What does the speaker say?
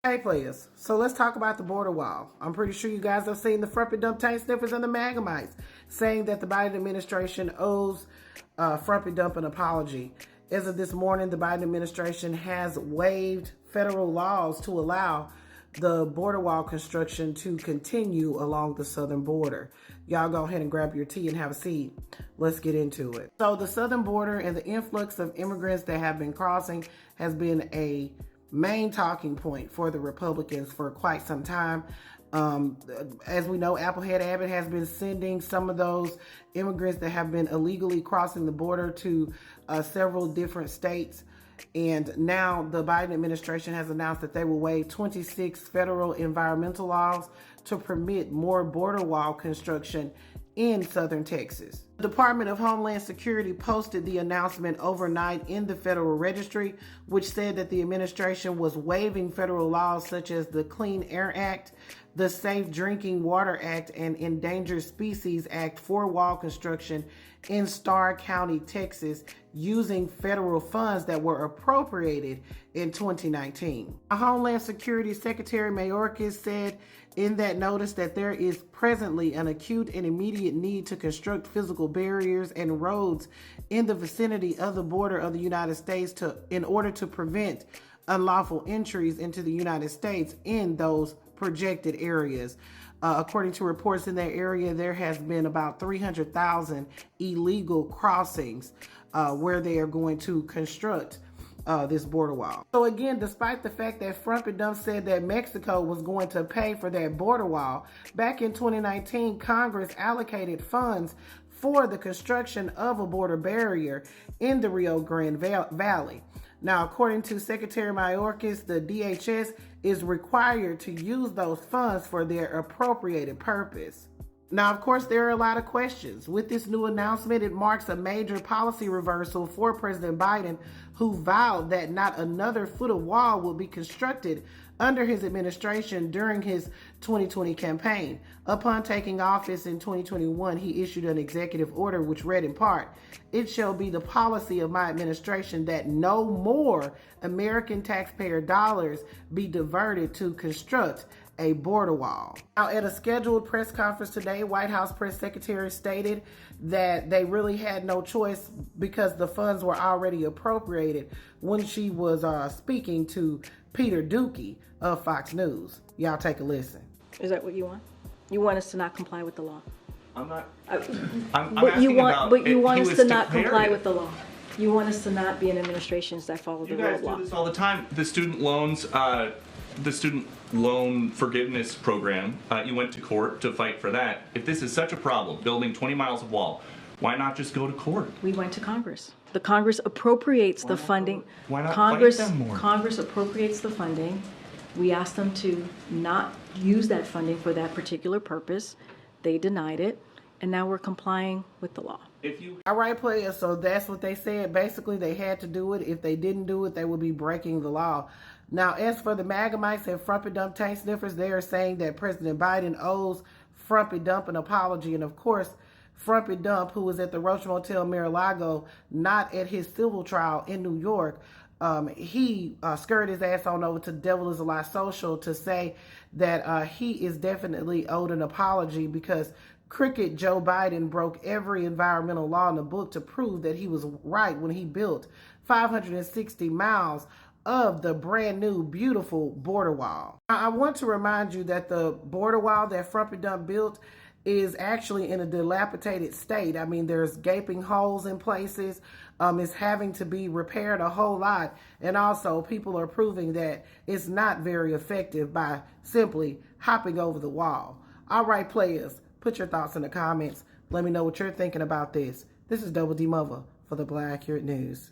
Hey players, so let's talk about the border wall. I'm pretty sure you guys have seen the Frumpy Dump Tank Sniffers and the Magamites saying that the Biden administration owes Frumpy Dump an apology. As of this morning, the Biden administration has waived federal laws to allow the border wall construction to continue along the southern border. Y'all go ahead and grab your tea and have a seat. Let's get into it. So the southern border and the influx of immigrants that have been crossing has been a main talking point for the Republicans for quite some time. As we know, Applehead Abbott has been sending some of those immigrants that have been illegally crossing the border to several different states. And now the Biden administration has announced that they will waive 26 federal environmental laws to permit more border wall construction in southern Texas. The Department of Homeland Security posted the announcement overnight in the Federal Registry, which said that the administration was waiving federal laws such as the Clean Air Act, the Safe Drinking Water Act, and Endangered Species Act for wall construction in Starr County, Texas, using federal funds that were appropriated in 2019. Homeland Security Secretary Mayorkas said in that notice that there is presently an acute and immediate need to construct physical barriers and roads in the vicinity of the border of the United States in order to prevent unlawful entries into the United States in those projected areas. According to reports in that area, there has been about 300,000 illegal crossings where they are going to construct this border wall. So again, despite the fact that Frumpy Dump said that Mexico was going to pay for that border wall, back in 2019, Congress allocated funds for the construction of a border barrier in the Rio Grande Valley. Now, according to Secretary Mayorkas, the DHS is required to use those funds for their appropriated purpose. Now, of course, there are a lot of questions. With this new announcement, it marks a major policy reversal for President Biden, who vowed that not another foot of wall will be constructed under his administration during his 2020 campaign. Upon taking office in 2021, he issued an executive order which read in part, "It shall be the policy of my administration that no more American taxpayer dollars be diverted to construct a border wall." Now, at a scheduled press conference today, White House press secretary stated that they really had no choice because the funds were already appropriated when she was speaking to Peter Doocy of Fox News. Y'all take a listen. Is that what you want? You want us to not comply with the law? I'm not. But you want us to not comply with the law. You want us to not be in administrations that follow the rule of law. You guys do this all the time. The student loan forgiveness program. You went to court to fight for that. If this is such a problem, building 20 miles of wall, why not just go to court? We went to Congress. The Congress appropriates the funding. Why not fight them more? Congress appropriates the funding. We asked them to not use that funding for that particular purpose. They denied it, and now we're complying with the law. All right, players, so that's what they said. Basically, they had to do it. If they didn't do it, they would be breaking the law. Now, as for the Magamites and Frumpy Dump Tank Sniffers, they are saying that President Biden owes Frumpy Dump an apology. And of course, Frumpy Dump, who was at the Roach Motel Mar-a-Lago, not at his civil trial in New York, he scurried his ass on over to Devil Is a Lie Social to say that he is definitely owed an apology because crooked Joe Biden broke every environmental law in the book to prove that he was right when he built 560 miles of the brand new beautiful border wall. Now, I want to remind you that the border wall that Frumpy Dump built is actually in a dilapidated state. I mean, there's gaping holes in places. It's having to be repaired a whole lot. And also, people are proving that it's not very effective by simply hopping over the wall. All right, players, put your thoughts in the comments. Let me know what you're thinking about this. This is Double D Mother for the Black Accurate News.